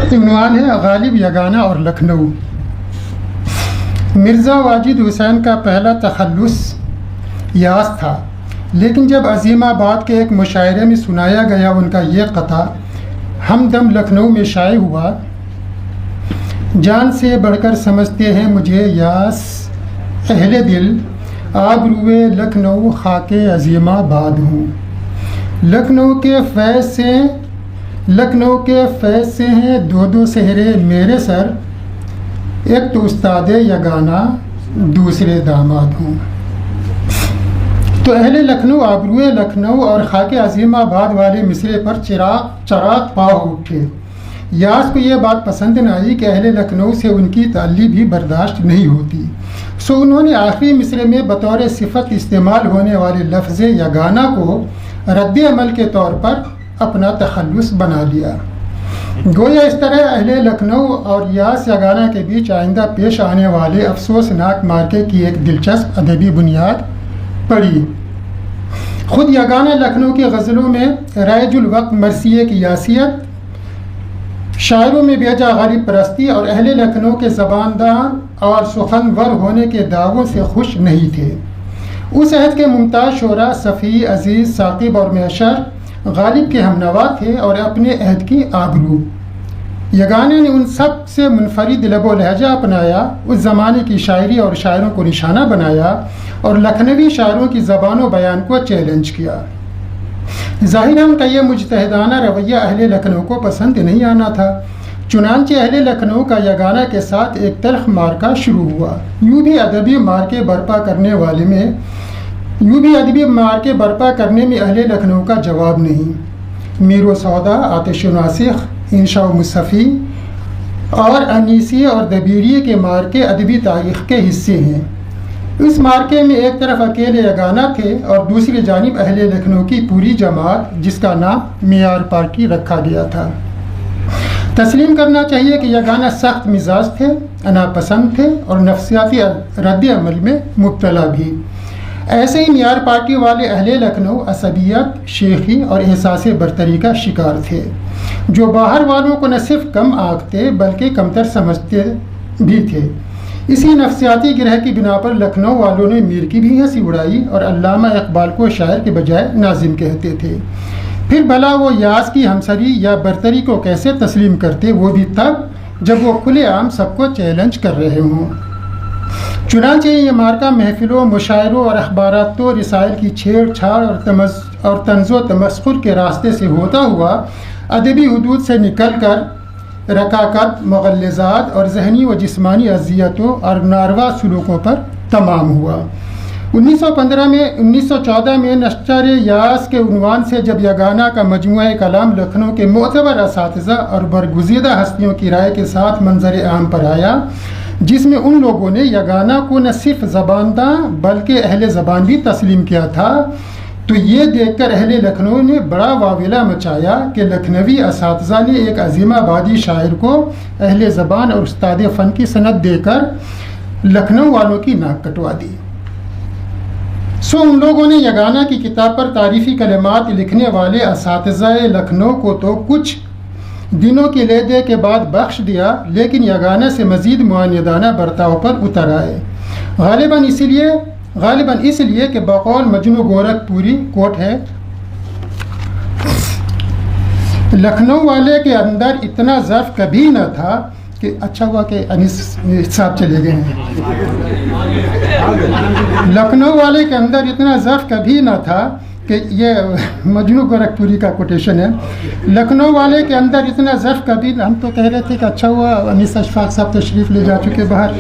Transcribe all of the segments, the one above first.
عنوان ہے غالب، یگانہ اور لکھنؤ۔ مرزا واجد حسین کا پہلا تخلص یاس تھا، لیکن جب عظیم آباد کے ایک مشاعرے میں سنایا گیا ان کا یہ قطعہ ہمدم لکھنؤ میں شائع ہوا، جان سے بڑھ کر سمجھتے ہیں مجھے یاس اہل دل، آبروئے لکھنؤ خاک عظیم آباد ہوں۔ لکھنؤ کے فیض سے ہیں دو دو سہرے میرے سر، ایک تو استاد یگانہ دوسرے داماد ہوں۔ تو اہل لکھنؤ آبروئے لکھنؤ اور خاک عظیم آباد والے مصرے پر چراغ پا اٹھے۔ یاس کو یہ بات پسند نہ آئی کہ اہل لکھنؤ سے ان کی تعلی بھی برداشت نہیں ہوتی، سو انہوں نے آخری مصرے میں بطور صفت استعمال ہونے والے لفظ یگانہ کو رد عمل کے طور پر اپنا تخلص بنا لیا۔ گویا اس طرح اہل لکھنؤ اور یاس یگانہ کے بیچ آئندہ پیش آنے والے افسوسناک مارکے کی ایک دلچسپ ادبی بنیاد پڑی۔ خود یگانہ لکھنؤ کی غزلوں میں رائج الوقت مرثیے کی یاسیت، شاعروں میں بیجا غریب پرستی اور اہل لکھنؤ کے زباندان اور سخنور ہونے کے دعووں سے خوش نہیں تھے۔ اس عہد کے ممتاز شعراء صفی، عزیز، ثاقب اور معشر غالب کے ہمنوا تھے اور اپنے عہد کی آبرو۔ یگانے نے ان سب سے منفرد لب و لہجہ اپنایا، اس زمانے کی شاعری اور شاعروں کو نشانہ بنایا اور لکھنوی شاعروں کی زبان و بیان کو چیلنج کیا۔ ظاہر ہے ان کا یہ مجتہدانہ رویہ اہل لکھنؤ کو پسند نہیں آنا تھا، چنانچہ اہل لکھنؤ کا یگانہ کے ساتھ ایک تلخ مارکہ شروع ہوا۔ یوں بھی ادبی مارکے برپا کرنے میں اہل لکھنؤ کا جواب نہیں۔ میر و سودا، آتش و ناسخ، انشاء و مصطفی اور انیسی اور دبیریے کے مارکے ادبی تاریخ کے حصے ہیں۔ اس مارکے میں ایک طرف اکیلے یگانہ تھے اور دوسری جانب اہل لکھنؤ کی پوری جماعت، جس کا نام معیار پارٹی رکھا گیا تھا۔ تسلیم کرنا چاہیے کہ یگانہ سخت مزاج تھے، انا پسند تھے اور نفسیاتی رد عمل میں مبتلا بھی۔ ایسے ہی معیار پارٹی والے اہل لکھنؤ عصبیت، شیخی اور احساس برتری کا شکار تھے، جو باہر والوں کو نہ صرف کم آنکھتے بلکہ کمتر سمجھتے بھی تھے۔ اسی نفسیاتی گرہ کی بنا پر لکھنؤ والوں نے میر کی بھی ہنسی اڑائی اور علامہ اقبال کو شاعر کے بجائے ناظم کہتے تھے۔ پھر بھلا وہ یاس کی ہمسری یا برتری کو کیسے تسلیم کرتے، وہ بھی تب جب وہ کھلے عام سب کو چیلنج کر رہے ہوں۔ چنانچہ یہ مارکہ محفلوں، مشاعروں اور اخبارات و رسائل کی چھیڑ چھاڑ اور طنز و تمسخر کے راستے سے ہوتا ہوا ادبی حدود سے نکل کر رکاکت، مغلظات اور ذہنی و جسمانی اذیتوں اور ناروا سلوکوں پر تمام ہوا۔ 1914 میں نشر یاس کے عنوان سے جب یگانہ کا مجموعہ کلام لکھنؤ کے معتبر اساتذہ اور برگزیدہ ہستیوں کی رائے کے ساتھ منظر عام پر آیا، جس میں ان لوگوں نے یگانہ کو نہ صرف زبانداں بلکہ اہل زبان بھی تسلیم کیا تھا، تو یہ دیکھ کر اہل لکھنؤ نے بڑا واویلا مچایا کہ لکھنوی اساتذہ نے ایک عظیم آبادی شاعر کو اہل زبان اور استاد فن کی سند دے کر لکھنؤ والوں کی ناک کٹوا دی۔ ان لوگوں نے یگانہ کی کتاب پر تعریفی کلمات لکھنے والے اساتذہ لکھنؤ کو تو کچھ دنوں کی لے دے کے بعد بخش دیا، لیکن یگانہ سے مزید معاندانہ برتاؤ پر اتر آئے، غالباً اس لیے کہ بقول مجنو گورکھ پوری کوٹ ہے، لکھنؤ والے کے اندر اتنا ظرف کبھی نہ تھا کہ اچھا ہوا کہ انیس صاحب چلے گئے ہیں۔ لکھنؤ والے کے اندر اتنا ظرف کبھی نہ تھا کہ یہ مجنو گورکھ پوری کا کوٹیشن ہے، لکھنؤ والے کے اندر اتنا ظرف کبھی، ہم تو کہہ رہے تھے کہ اچھا ہوا انیس اشفاق صاحب تشریف لے جا چکے باہر۔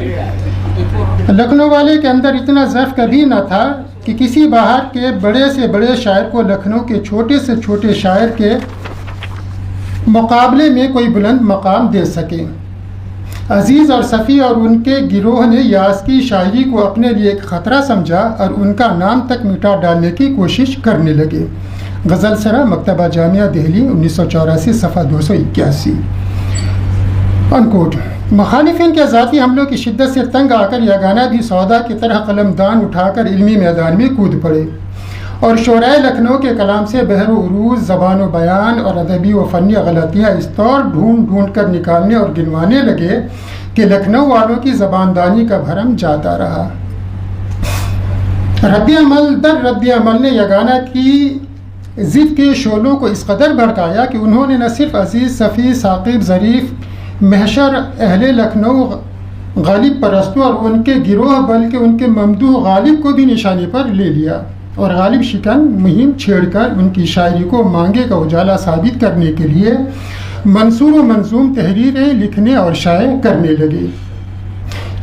لکھنؤ والے کے اندر اتنا ظرف کبھی نہ تھا کہ کسی باہر کے بڑے سے بڑے شاعر کو لکھنؤ کے چھوٹے سے چھوٹے شاعر کے مقابلے میں کوئی بلند مقام دے سکے۔ عزیز اور صفی اور ان کے گروہ نے یاس کی شاعری کو اپنے لیے ایک خطرہ سمجھا اور ان کا نام تک مٹا ڈالنے کی کوشش کرنے لگے۔ غزل سرا، مکتبہ جامعہ دہلی، 1984، صفحہ 281 انکوٹ۔ مخالفین کے ذاتی حملوں کی شدت سے تنگ آ کر یگانہ بھی سودا کی طرح قلم دان اٹھا کر علمی میدان میں کود پڑے اور شعراء لکھنؤ کے کلام سے بحر و عروج، زبان و بیان اور ادبی و فنی غلطیاں اس طور ڈھونڈ ڈھونڈ کر نکالنے اور گنوانے لگے کہ لکھنؤ والوں کی زباندانی کا بھرم جاتا رہا۔ رد عمل در رد عمل نے یگانہ کی ضد کے شعلوں کو اس قدر بھڑکایا کہ انہوں نے نہ صرف عزیز صفی، ثاقب، ظریف، محشر، اہل لکھنؤ، غالب پرستوں اور ان کے گروہ بلکہ ان کے ممدوح غالب کو بھی نشانے پر لے لیا اور غالب شکن مہم چھیڑ کر ان کی شاعری کو مانگے کا اجالا ثابت کرنے کے لیے منصور و منظوم تحریریں لکھنے اور شائع کرنے لگے۔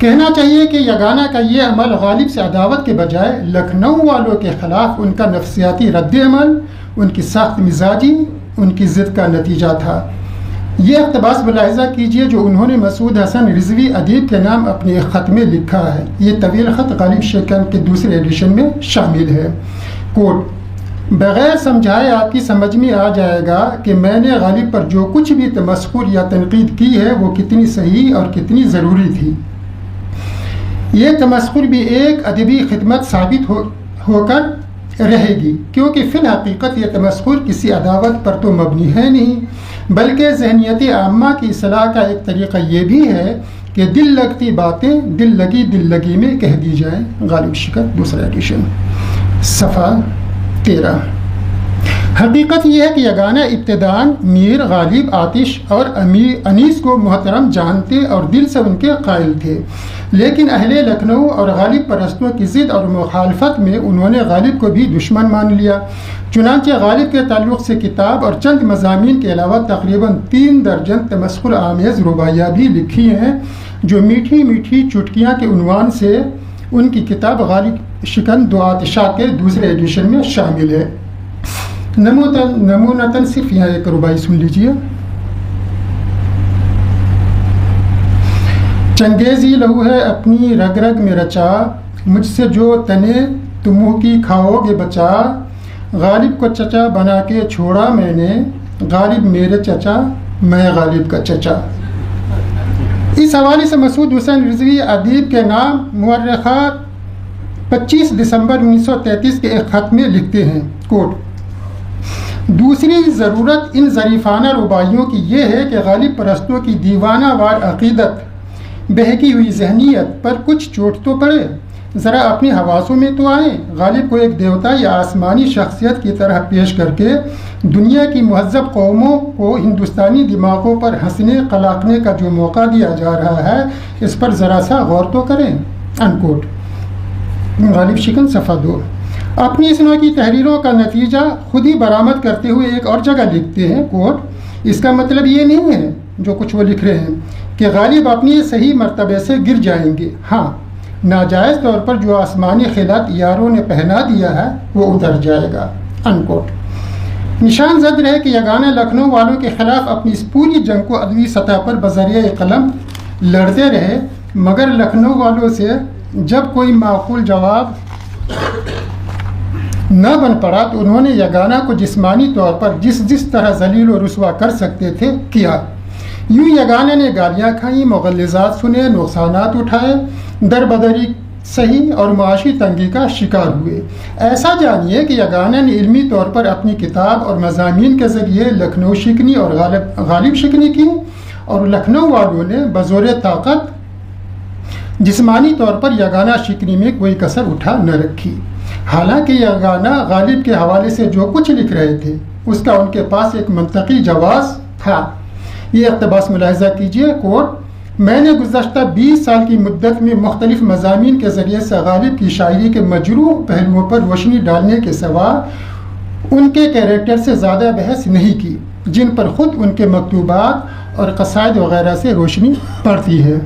کہنا چاہیے کہ یگانہ کا یہ عمل غالب سے عداوت کے بجائے لکھنؤ والوں کے خلاف ان کا نفسیاتی رد عمل، ان کی سخت مزاجی، ان کی ضد کا نتیجہ تھا۔ یہ اقتباس ملاحظہ کیجئے جو انہوں نے مسعود حسن رضوی ادیب کے نام اپنے ایک خط میں لکھا ہے۔ یہ طویل خط غالب شکن کے دوسرے ایڈیشن میں شامل ہے۔ کوٹ: بغیر سمجھائے آپ کی سمجھ میں آ جائے گا کہ میں نے غالب پر جو کچھ بھی تمسخر یا تنقید کی ہے وہ کتنی صحیح اور کتنی ضروری تھی۔ یہ تمسخر بھی ایک ادبی خدمت ثابت ہو کر رہے گی، کیونکہ فی الحقیقت یہ تمسخر کسی عداوت پر تو مبنی ہے نہیں، بلکہ ذہنیت عامہ کی اصلاح کا ایک طریقہ یہ بھی ہے کہ دل لگتی باتیں دل لگی میں کہہ دی جائیں۔ غالب شکن دوسرا ایڈیشن، صفحہ 13۔ حقیقت یہ ہے کہ یگانہ ابتداً میر، غالب، آتش اور انیس کو محترم جانتے اور دل سے ان کے قائل تھے، لیکن اہل لکھنؤ اور غالب پرستوں کی ضد اور مخالفت میں انہوں نے غالب کو بھی دشمن مان لیا۔ چنانچہ غالب کے تعلق سے کتاب اور چند مضامین کے علاوہ تقریباً 3 درجن تمسخر آمیز رباعیاں بھی لکھی ہیں، جو میٹھی میٹھی چٹکیاں کے عنوان سے ان کی کتاب غالب شکن دعات شاہ کے دوسرے ایڈیشن میں شامل ہے۔ نمونتاً صرف یہاں ایک رباعی سن لیجیے۔ چنگیزی لہو ہے اپنی رگ رگ میں رچا، مجھ سے جو تنے تمہ کی کھاؤ گے بچا، غالب کو چچا بنا کے چھوڑا میں نے، غالب میرے چچا میں غالب کا چچا۔ اس حوالے سے مسعود حسن رضوی ادیب کے نام مورخہ 25 دسمبر 1933 کے ایک خط میں لکھتے ہیں۔ کوٹ: دوسری ضرورت ان ظریفانہ رباعیوں کی یہ ہے کہ غالب پرستوں کی دیوانہ وار عقیدت، بہکی ہوئی ذہنیت پر کچھ چوٹ تو پڑے، ذرا اپنے حواسوں میں تو آئیں۔ غالب کو ایک دیوتا یا آسمانی شخصیت کی طرح پیش کر کے دنیا کی مہذب قوموں کو ہندوستانی دماغوں پر ہنسنے قلاقنے کا جو موقع دیا جا رہا ہے، اس پر ذرا سا غور تو کریں۔ انکوٹ۔ غالب شکن صفحہ 2۔ اپنی اس نوع کی تحریروں کا نتیجہ خود ہی برآمد کرتے ہوئے ایک اور جگہ لکھتے ہیں۔ کوٹ: اس کا مطلب یہ نہیں ہے جو کچھ وہ لکھ رہے ہیں کہ غالب اپنی صحیح مرتبے سے گر جائیں گے، ہاں ناجائز طور پر جو آسمانی خلعت یاروں نے پہنا دیا ہے وہ اتر جائے گا۔ انکوٹ۔ نشان زد رہے کہ یگانہ لکھنؤ والوں کے خلاف اپنی اس پوری جنگ کو ادبی سطح پر بذریعہ قلم لڑتے رہے، مگر لکھنؤ والوں سے جب کوئی معقول جواب نہ بن پڑا تو انہوں نے یگانہ کو جسمانی طور پر جس طرح ذلیل و رسوا کر سکتے تھے کیا۔ یوں یگانہ نے گالیاں کھائیں، مغلظات سنے، نقصانات اٹھائے، دربدری سہی اور معاشی تنگی کا شکار ہوئے۔ ایسا جانیے کہ یگانہ نے علمی طور پر اپنی کتاب اور مضامین کے ذریعے لکھنؤ شکنی اور غالب شکنی کی، اور لکھنؤ والوں نے بزور طاقت جسمانی طور پر یگانہ شکنی میں کوئی کسر اٹھا نہ رکھی۔ حالانکہ یگانہ غالب کے حوالے سے جو کچھ لکھ رہے تھے اس کا ان کے پاس ایک منطقی جواز تھا۔ یہ اقتباس ملاحظہ کیجئے۔ کوٹ: میں نے گزشتہ 20 سال کی مدت میں مختلف مضامین کے ذریعے سے غالب کی شاعری کے مجروح پہلوؤں پر روشنی ڈالنے کے سوا ان کے کیریکٹر سے زیادہ بحث نہیں کی، جن پر خود ان کے مکتوبات اور قصائد وغیرہ سے روشنی پڑتی ہے۔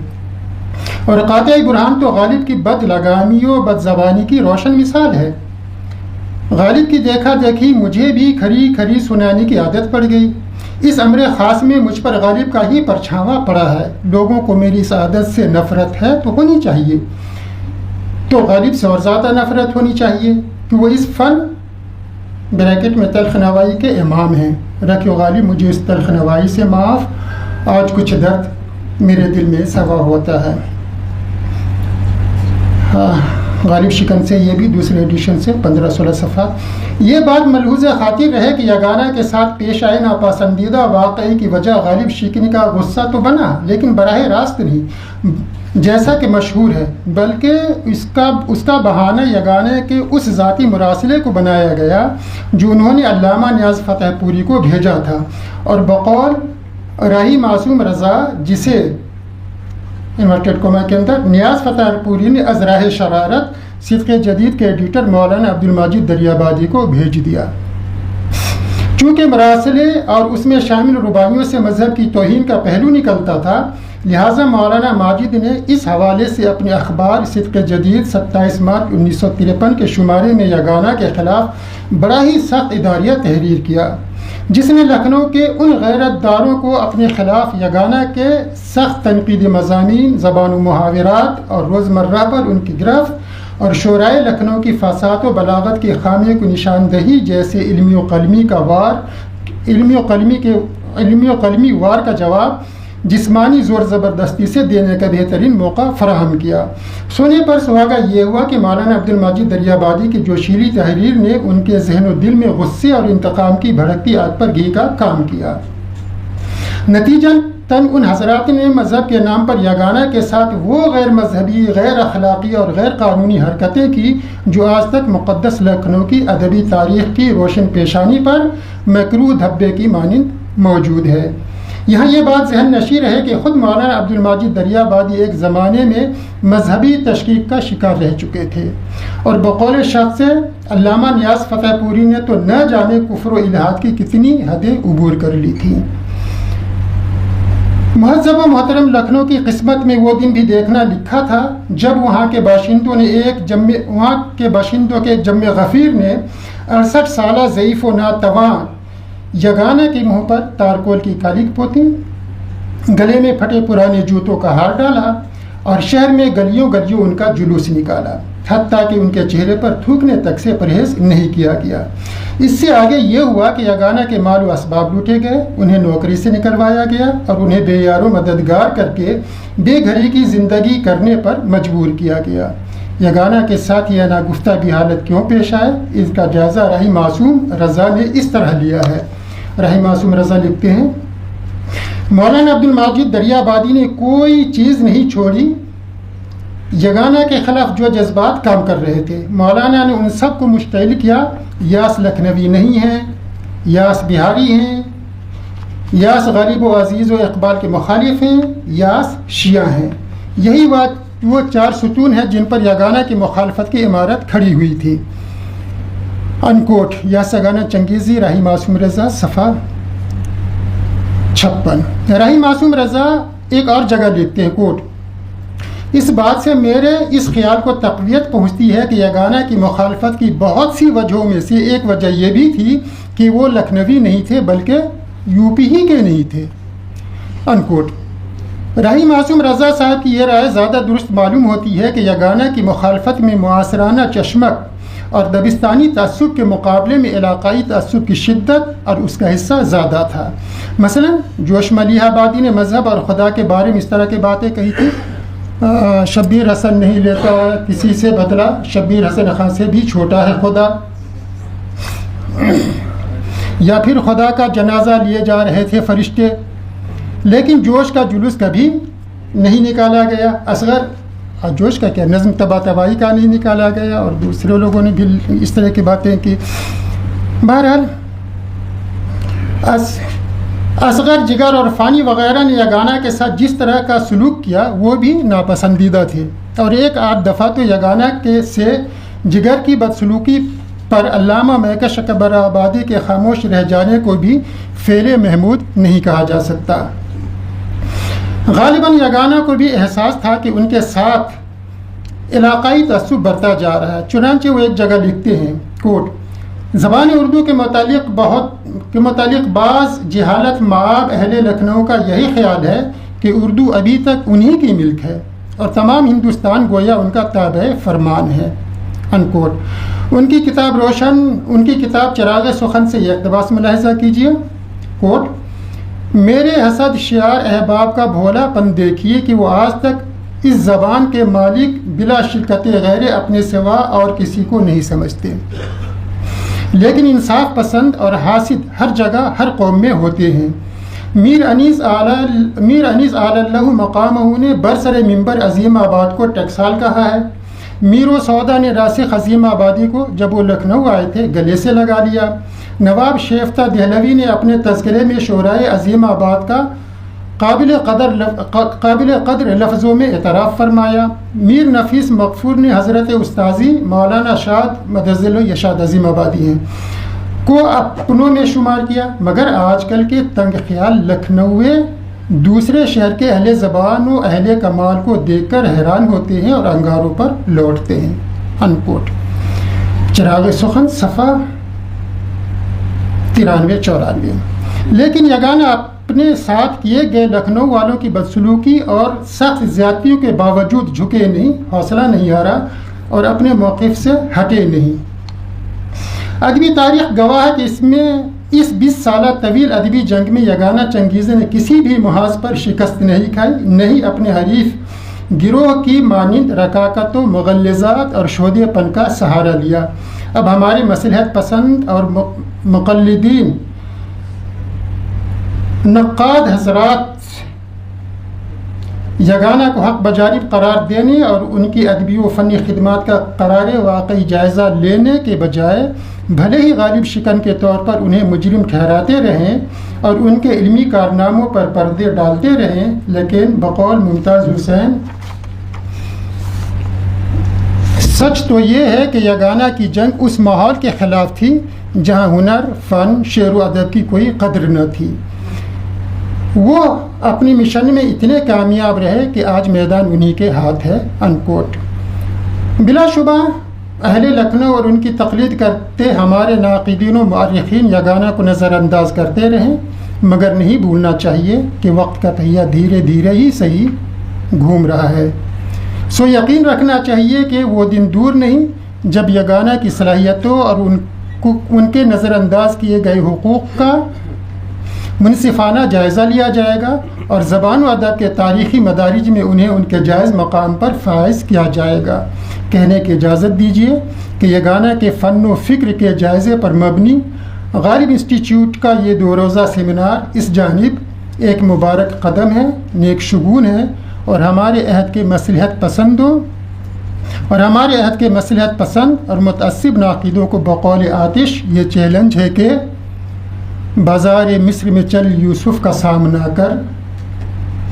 اور قاطعی برہان تو غالب کی بد لگامی و بد زبانی کی روشن مثال ہے۔ غالب کی دیکھا دیکھی مجھے بھی کھری کھری سنانے کی عادت پڑ گئی۔ اس امر خاص میں مجھ پر غالب کا ہی پرچھاواں پڑا ہے۔ لوگوں کو میری اس عادت سے نفرت ہے تو ہونی چاہیے، تو غالب سے اور زیادہ نفرت ہونی چاہیے کہ وہ اس فن بریکٹ میں تلخ نوائی کے امام ہیں۔ رکھو غالب مجھے اس تلخ نوائی سے معاف، آج کچھ درد میرے دل میں سوا ہوتا ہے۔ غالب شکن سے، یہ بھی دوسرے ایڈیشن سے 15-16 صفحات۔ یہ بات ملحوظ خاطر رہے کہ یگانہ کے ساتھ پیش آئے ناپسندیدہ واقعے کی وجہ غالب شکن کا غصہ تو بنا، لیکن براہ راست نہیں جیسا کہ مشہور ہے، بلکہ اس کا بہانہ یگانہ کے اس ذاتی مراسلے کو بنایا گیا جو انہوں نے علامہ نیاز فتح پوری کو بھیجا تھا، اور بقول راہی معصوم رضا، جسے انورٹیڈ کوما کے اندر نیاز فتح پوری نے از راہ شرارت صدق جدید کے ایڈیٹر مولانا عبدالمجید دریابادی کو بھیج دیا۔ چونکہ مراسلے اور اس میں شامل رباعیوں سے مذہب کی توہین کا پہلو نکلتا تھا، لہٰذا مولانا ماجد نے اس حوالے سے اپنے اخبار صدق جدید 27 مارچ 1953 کے شمارے میں یگانہ کے خلاف بڑا ہی سخت اداریہ تحریر کیا، جس نے لکھنؤ کے ان غیرت داروں کو اپنے خلاف یگانہ کے سخت تنقیدی مضامین، زبان و محاورات اور روزمرہ پر ان کی گرفت اور شورائے لکھنؤ کی فساد و بلاغت کے خامیے کو نشاندہی جیسے علمی و قلمی وار کا جواب جسمانی زور زبردستی سے دینے کا بہترین موقع فراہم کیا۔ سونے پر سہاگا یہ ہوا کہ مولانا عبدالمجید دریابادی کی جوشیلی تحریر نے ان کے ذہن و دل میں غصے اور انتقام کی بھڑکتی آگ پر گھی کا کام کیا۔ نتیجتاً ان حضرات نے مذہب کے نام پر یگانہ کے ساتھ وہ غیر مذہبی، غیر اخلاقی اور غیر قانونی حرکتیں کی جو آج تک مقدس لکھنؤ کی ادبی تاریخ کی روشن پیشانی پر مکروہ دھبے کی مانند موجود ہے۔ یہاں یہ بات ذہن نشین ہے کہ خود مولانا عبدالمجید دریابادی ایک زمانے میں مذہبی تشکیک کا شکار رہ چکے تھے، اور بقول شخص سے علامہ نیاز فتح پوری نے تو نہ جانے کفر و الحاد کی کتنی حدیں عبور کر لی تھیں۔ مہذب و محترم لکھنؤ کی قسمت میں وہ دن بھی دیکھنا لکھا تھا جب وہاں کے باشندوں کے ایک جم غفیر نے 68 سالہ ضعیف و ناتواں یگانہ کے منہ پر تارکول کی کالک پوتی، گلے میں پھٹے پرانے جوتوں کا ہار ڈالا اور شہر میں گلیوں ان کا جلوس نکالا، حتیٰ کہ ان کے چہرے پر تھوکنے تک سے پرہیز نہیں کیا گیا۔ اس سے آگے یہ ہوا کہ یگانہ کے مال و اسباب لوٹے گئے، انہیں نوکری سے نکلوایا گیا اور انہیں بے یار و مددگار کر کے بے گھری کی زندگی کرنے پر مجبور کیا گیا۔ یگانہ کے ساتھ یہ ناگفتہ بھی حالت کیوں پیش آئے، اس کا جائزہ راہی معصوم رضا نے اس طرح لیا ہے۔ راہی معصوم رضا لکھتے ہیں، مولانا عبدالمجید دریابادی نے کوئی چیز نہیں چھوڑی، یگانہ کے خلاف جو جذبات کام کر رہے تھے مولانا نے ان سب کو مشتعل کیا۔ یاس لکھنوی نہیں ہیں، یاس بہاری ہیں، یاس غریب و عزیز و اقبال کے مخالف ہیں، یاس شیعہ ہیں۔ یہی وہ 4 ستون ہیں جن پر یگانہ کی مخالفت کی عمارت کھڑی ہوئی تھی۔ انکوٹ یاس یگانہ چنگیزی، راہی معصوم رضا، صفحہ 56۔ راہی معصوم رضا ایک اور جگہ لکھتے ہیں، کوٹ، اس بات سے میرے اس خیال کو تقویت پہنچتی ہے کہ یگانہ کی مخالفت کی بہت سی وجہوں میں سے ایک وجہ یہ بھی تھی کہ وہ لکھنوی نہیں تھے بلکہ یوپی ہی کے نہیں تھے۔ انکوٹ۔ راہی معصوم رضا صاحب کی یہ رائے زیادہ درست معلوم ہوتی ہے کہ یگانہ کی مخالفت میں معاصرانہ چشمک اور دبستانی تعصب کے مقابلے میں علاقائی تعصب کی شدت اور اس کا حصہ زیادہ تھا۔ مثلا جوش ملیح آبادی نے مذہب اور خدا کے بارے میں اس طرح کی باتیں کہی تھی، شبیر حسن نہیں لیتا کسی سے بدلہ، شبیر حسن خان سے بھی چھوٹا ہے خدا، یا پھر خدا کا جنازہ لیے جا رہے تھے فرشتے، لیکن جوش کا جلوس کبھی نہیں نکالا گیا۔ اصغر جوش کا کیا، نظم طباطبائی کا نہیں نکالا گیا، اور دوسرے لوگوں نے بھی اس طرح کی باتیں کی۔ بہرحال اصغر، جگر اور فانی وغیرہ نے یگانہ کے ساتھ جس طرح کا سلوک کیا وہ بھی ناپسندیدہ تھے، اور ایک آدھ دفعہ تو یگانہ سے جگر کی بدسلوکی پر علامہ مہکش اکبر آبادی کے خاموش رہ جانے کو بھی فعل محمود نہیں کہا جا سکتا۔ غالباً یگانہ کو بھی احساس تھا کہ ان کے ساتھ علاقائی تعصب بڑھتا جا رہا ہے، چنانچہ وہ ایک جگہ لکھتے ہیں، کوٹ، زبان اردو کے متعلق بعض جہالت مآب اہل لکھنؤ کا یہی خیال ہے کہ اردو ابھی تک انہی کی ملک ہے اور تمام ہندوستان گویا ان کا تابع فرمان ہے۔ انکوٹ۔ ان کی کتاب چراغ سخن سے یہ اقتباس ملاحظہ کیجیے، کوٹ، میرے حسد شعار احباب کا بھولا پن دیکھیے کہ وہ آج تک اس زبان کے مالک بلا شرکت غیر اپنے سوا اور کسی کو نہیں سمجھتے، لیکن انصاف پسند اور حاسد ہر جگہ ہر قوم میں ہوتے ہیں۔ میر انیس اعلی اللہ مقامہ نے برسر منبر عظیم آباد کو ٹکسال کہا ہے۔ میر و سودا نے راسخ عظیم آبادی کو جب وہ لکھنؤ آئے تھے گلے سے لگا لیا۔ نواب شیفتہ دہلوی نے اپنے تذکرے میں شعرائے عظیم آباد کا قابل قدر لفظوں میں اعتراف فرمایا۔ میر نفیس مغفور نے حضرت استاذی مولانا شاد مدظل یشاد عظیم آبادی ہیں کو اپنوں میں شمار کیا، مگر آج کل کے تنگ خیال لکھنؤے دوسرے شہر کے اہل زبان و اہل کمال کو دیکھ کر حیران ہوتے ہیں اور انگاروں پر لوٹتے ہیں۔ انکوٹ۔ چراغ سخن صفحہ 93-94۔ لیکن یگانہ اپنے ساتھ کیے گئے لکھنؤ والوں کی بدسلوکی اور سخت زیادتیوں کے باوجود جھکے نہیں، حوصلہ نہیں ہارا اور اپنے موقف سے ہٹے نہیں۔ ادبی تاریخ گواہ ہے کہ اس 20 سالہ طویل ادبی جنگ میں یگانہ چنگیزی نے کسی بھی محاذ پر شکست نہیں کھائی، نہیں اپنے حریف گروہ کی مانند رکاکت و مغلظات اور شودے پن کا سہارا لیا۔ اب ہمارے مصلحت پسند اور مقلدین نقاد حضرات یگانہ کو حق بجانب قرار دینے اور ان کی ادبی و فنی خدمات کا قرار واقعی جائزہ لینے کے بجائے بھلے ہی غالب شکن کے طور پر انہیں مجرم ٹھہراتے رہیں اور ان کے علمی کارناموں پر پردے ڈالتے رہیں، لیکن بقول ممتاز حسین سچ تو یہ ہے کہ یگانہ کی جنگ اس ماحول کے خلاف تھی جہاں ہنر، فن، شعر و ادب کی کوئی قدر نہ تھی۔ وہ اپنی مشن میں اتنے کامیاب رہے کہ آج میدان انہی کے ہاتھ ہے۔ انکوٹ۔ بلا شبہ اہل لکھنؤ اور ان کی تقلید کرتے ہمارے ناقدین و مؤرخین یگانہ کو نظر انداز کرتے رہیں، مگر نہیں بھولنا چاہیے کہ وقت کا پہیہ دھیرے دھیرے ہی صحیح گھوم رہا ہے۔ سو یقین رکھنا چاہیے کہ وہ دن دور نہیں جب یگانہ کی صلاحیتوں اور ان کے نظر انداز کیے گئے حقوق کا منصفانہ جائزہ لیا جائے گا اور زبان و ادب کے تاریخی مدارج میں انہیں ان کے جائز مقام پر فائز کیا جائے گا۔ کہنے کی اجازت دیجیے کہ یگانہ کے فن و فکر کے جائزے پر مبنی غالب انسٹیٹیوٹ کا یہ 2 روزہ سیمینار اس جانب ایک مبارک قدم ہے، نیک شگون ہے، اور ہمارے عہد کے مصلحت پسند اور متعصب ناقدوں کو بقول آتش یہ چیلنج ہے کہ بازار مصر میں چل یوسف کا سامنا کر،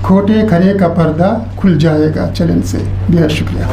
کھوٹے کھرے کا پردہ کھل جائے گا۔ چیلنج سے بہت شکریہ۔